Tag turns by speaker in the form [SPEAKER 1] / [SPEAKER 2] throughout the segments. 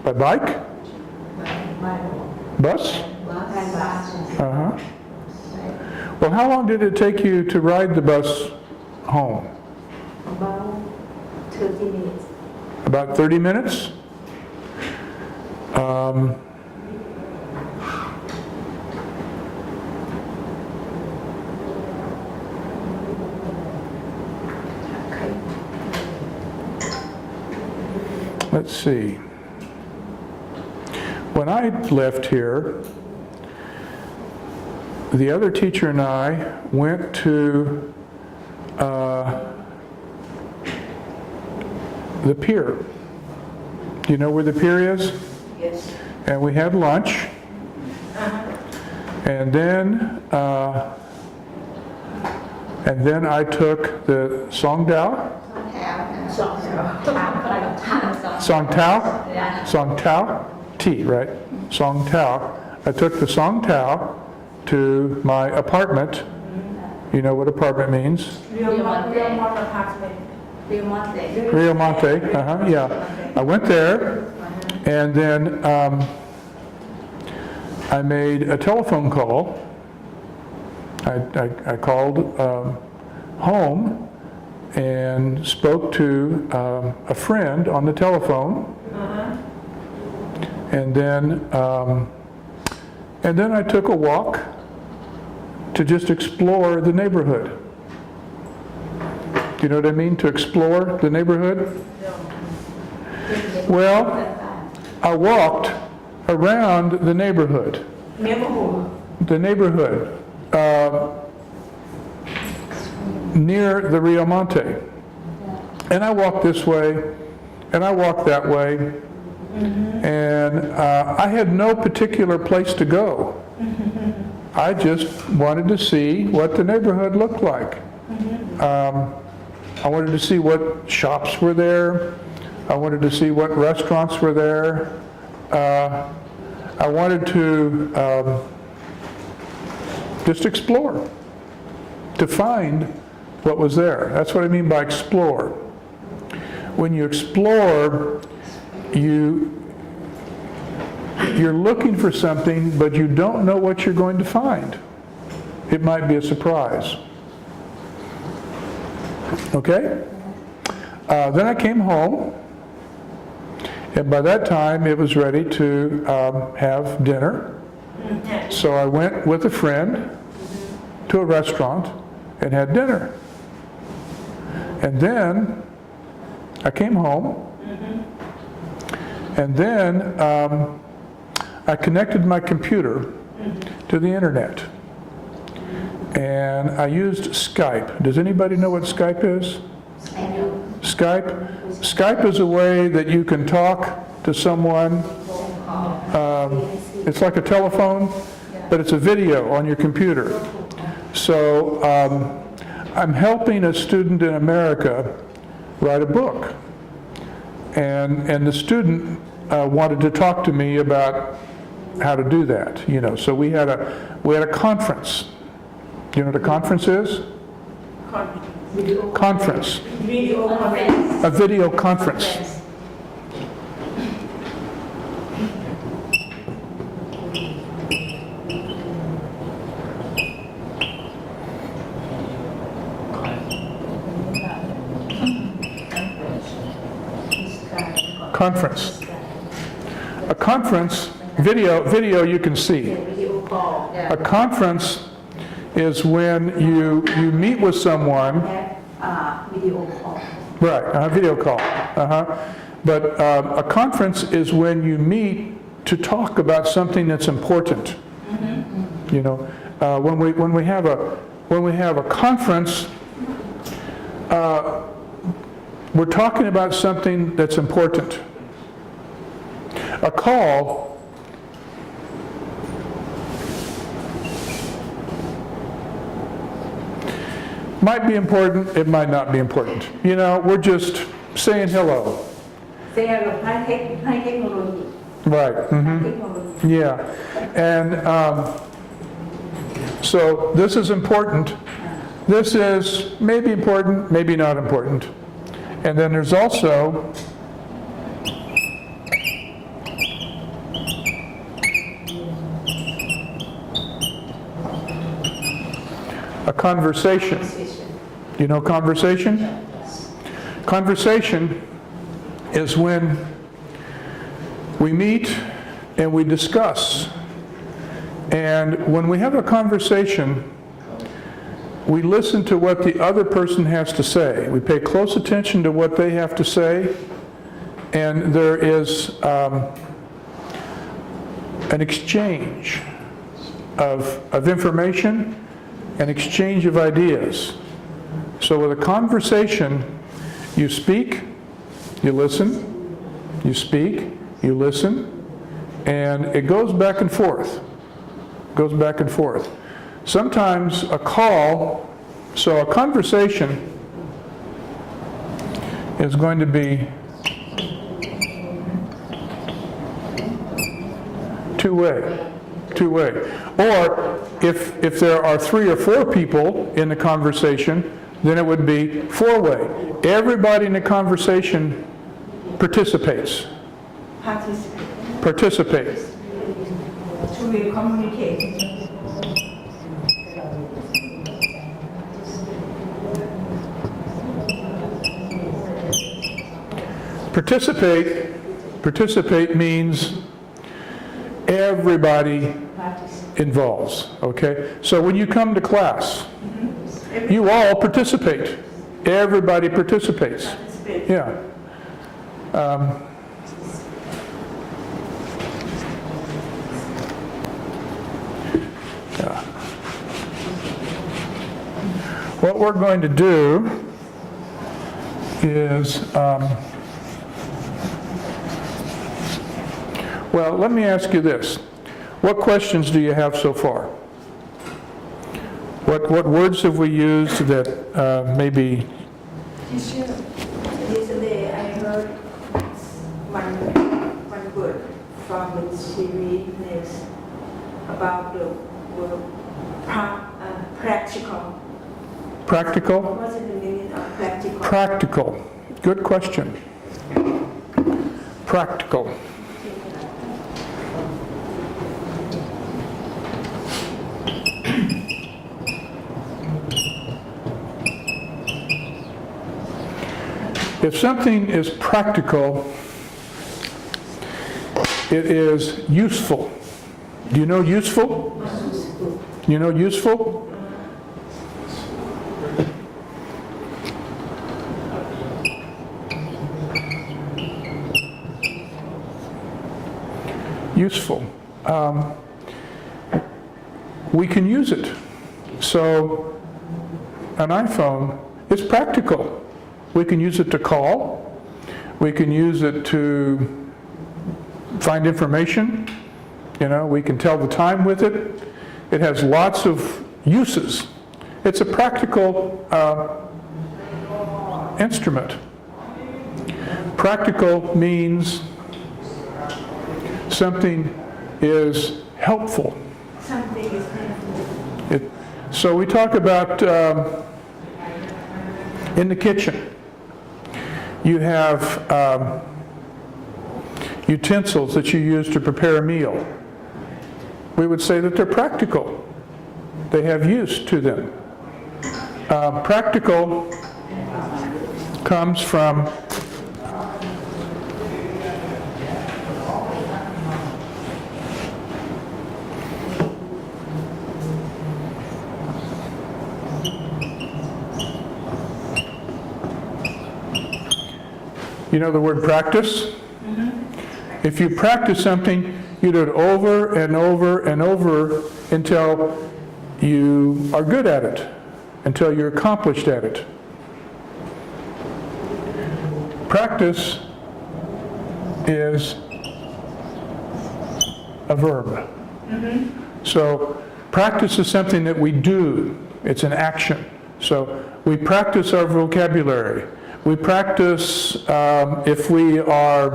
[SPEAKER 1] By bike? Bus? Uh-huh. Well, how long did it take you to ride the bus home?
[SPEAKER 2] About 30 minutes.
[SPEAKER 1] About 30 minutes? Let's see. When I left here, the other teacher and I went to the pier. Do you know where the pier is?
[SPEAKER 2] Yes.
[SPEAKER 1] And we had lunch. And then I took the Song Tao. Song Tao?
[SPEAKER 2] Yeah.
[SPEAKER 1] Song Tao? T, right? Song Tao. I took the Song Tao to my apartment. You know what apartment means?
[SPEAKER 2] Rio Monte.
[SPEAKER 1] Rio Monte, yeah. I went there, and then I made a telephone call. I called home and spoke to a friend on the telephone, and then I took a walk to just explore the neighborhood. Do you know what I mean, to explore the neighborhood? Well, I walked around the neighborhood. The neighborhood near the Rio Monte. And I walked this way, and I walked that way, and I had no particular place to go. I just wanted to see what the neighborhood looked like. I wanted to see what shops were there. I wanted to see what restaurants were there. I wanted to just explore, to find what was there. That's what I mean by explore. When you explore, you're looking for something, but you don't know what you're going to find. It might be a surprise. Okay? Then I came home, and by that time it was ready to have dinner. So I went with a friend to a restaurant and had dinner. And then I came home, and then I connected my computer to the internet. And I used Skype. Does anybody know what Skype is? Skype? Skype is a way that you can talk to someone. It's like a telephone, but it's a video on your computer. So I'm helping a student in America write a book. And the student wanted to talk to me about how to do that. You know, so we had a conference. You know what a conference is? Conference. A video conference. Conference. A conference, video you can see. A conference is when you meet with someone. Right, a video call. But a conference is when you meet to talk about something that's important. You know, when we have a conference, we're talking about something that's important. A call might be important, it might not be important. You know, we're just saying hello. Right. Yeah. And so this is important. This is maybe important, maybe not important. And then there's also A conversation. You know conversation? Conversation is when we meet and we discuss. And when we have a conversation, we listen to what the other person has to say. We pay close attention to what they have to say, and there is an exchange of information, an exchange of ideas. So with a conversation, you speak, you listen, you speak, you listen, and it goes back and forth. Goes back and forth. Sometimes a call, so a conversation is going to be two-way. Or if there are 3 or 4 people in the conversation, then it would be 4-way. Everybody in the conversation participates. Participates.
[SPEAKER 2] To communicate.
[SPEAKER 1] Participate means everybody involves, okay? So when you come to class, you all participate. Everybody participates. Yeah. What we're going to do is, well, let me ask you this. What questions do you have so far? What words have we used that maybe...
[SPEAKER 2] Teacher, yesterday I heard one word from the series N.E.S.C about the word practical.
[SPEAKER 1] Practical?
[SPEAKER 2] What is the meaning of practical?
[SPEAKER 1] Practical. Good question. Practical. If something is practical, it is useful. Do you know useful? You know useful? Useful. We can use it. So an iPhone is practical. We can use it to call. We can use it to find information. You know, we can tell the time with it. It has lots of uses. It's a practical instrument. Practical means something is helpful.
[SPEAKER 2] Something is helpful.
[SPEAKER 1] So we talk about in the kitchen. You have utensils that you use to prepare a meal. We would say that they're practical. They have use to them. Practical comes from you know the word practice? Mm-hmm. If you practice something, you do it over and over and over until you are good at it, until you're accomplished at it. Practice is a verb. Mm-hmm. So practice is something that we do. It's an action. So we practice our vocabulary. We practice if we are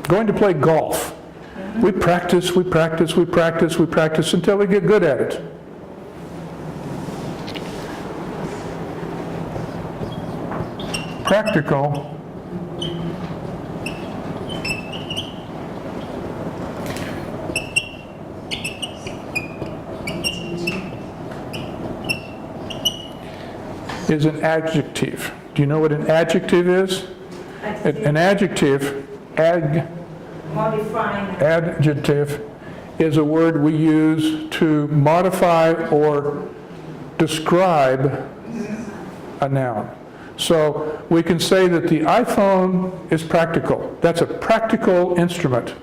[SPEAKER 1] going to play golf. Mm-hmm. We practice until we get good at it. Practical is an adjective. Do you know what an adjective is? An adjective,
[SPEAKER 2] modifying.
[SPEAKER 1] adjective is a word we use to modify or describe a noun. So we can say that the iPhone is practical. That's a practical instrument.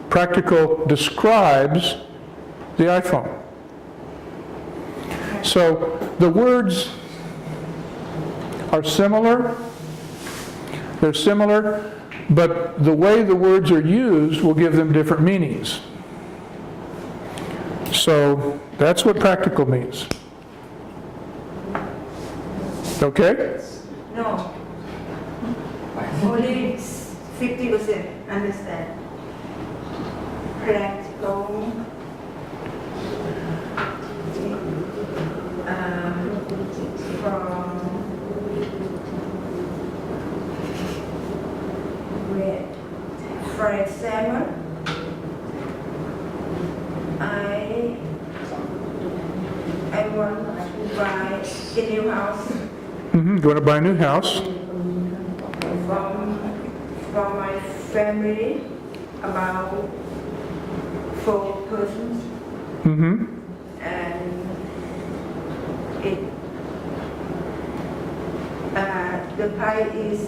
[SPEAKER 1] Practical describes the iPhone. So the words are similar. They're similar, but the way the words are used will give them different meanings. So that's what practical means. Okay?
[SPEAKER 2] No. Only 50% understand. Practical. From where? For example, I want to buy a new house.
[SPEAKER 1] You want to buy a new house?
[SPEAKER 2] From my family, about 4 persons. And the price is